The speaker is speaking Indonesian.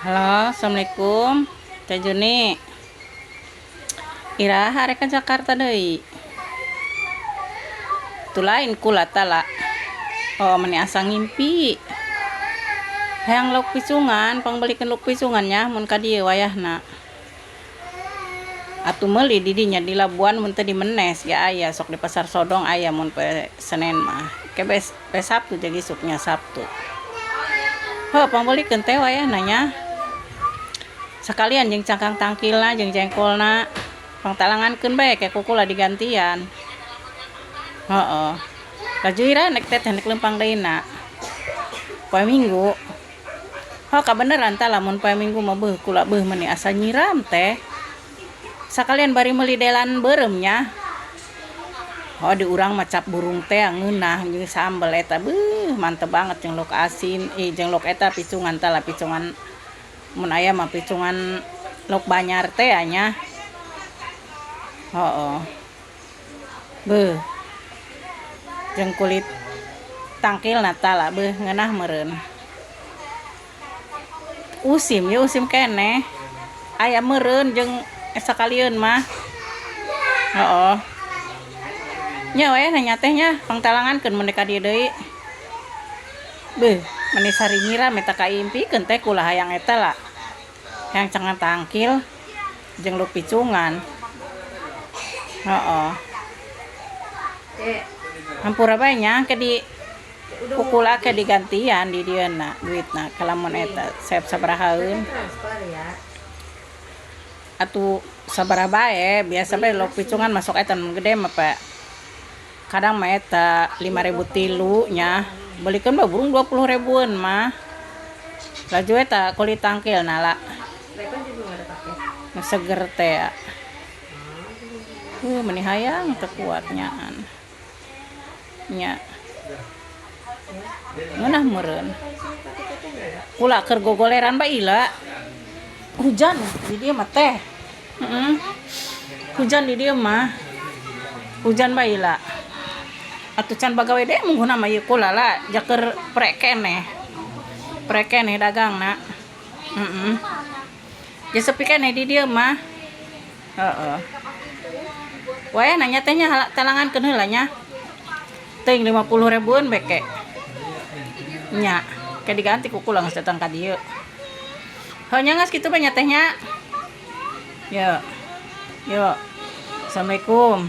Halo, assalamualaikum. Teh Juni. Iraha rek ka Jakarta deui. Tu lain kula tala. Oh, meni asa ngimpi. Hayang lauk pisungan, pangbelikeun lauk pisungannya mun ka dieu wayahna. Atuh meuli di dinya di Labuan mun teu di Menes ge aya, sok di Pasar Sodong aya mun poe Senen mah. Ke pe Sabtu jadi suknya Sabtu. Heuh, pangbelikeun teh wayahna nya. Sekalian jeung cangkang tangkilna jeung jengkolna pangtalangankeun bae ke kukula digantian. Heeh. Laju ira nek teh nek lempang deuna. Poe Minggu. Heuh kabeneran tah lamun poe Minggu mah beuh kula beuh meuni asa nyiram teh. Sakalian bari meuli delan beureum nya. Oh di urang mah cap burung teh ngeunah jeung sambel eta beuh mantep banget jeung lok asin jeung lok eta pisungan tah lah pisungan mun aya mah picungan lok banyar teh nya. Heeh. Beuh. Jeung kulit tangkilna tah lah beuh ngeunah meureun. Usim ye usim keneh. Aya meureun jeung sakalian mah. Heeh. Nya we nya teh nya pangtalangankeun mun ka dieu deui. Beuh, meni sari nyiram eta kaimpikeun teh kula hayang eta lah. Hayang cangkang tangkil jeung luk picungan. Heeh. Hampura bae nya ke di kukula ke digantian di dieuna duitna kalamun eta saep sabaraha eun. Atuh sabaraha bae biasa bae luk picungan masuk eta nu gede mah Pak. Kadang mah eta 5.000 tilu nya. Belikeun mah burung 20.000-an mah. Laju eta kulit tangkilna lah. Nu seger teh. Meni hayang teu kuat nyaan. Nya. Ngeunah meureun. Kula keur gogoleran bae hujan di dieu mah teh. Hujan di dieu mah. Hujan bae atuh can bagawe deh mungguna mah ieu kula lah jaker prekeneh dagangna. Ge sepi keneh di dieu mah. Heeh. Wayah nanya teh nya talangankeun heula nya. Teuing 50.000-an beke. Nya, ke diganti ku kula geus datang ka dieu. Heuh nya geus kitu bae nya teh nya. Yo. Assalamualaikum.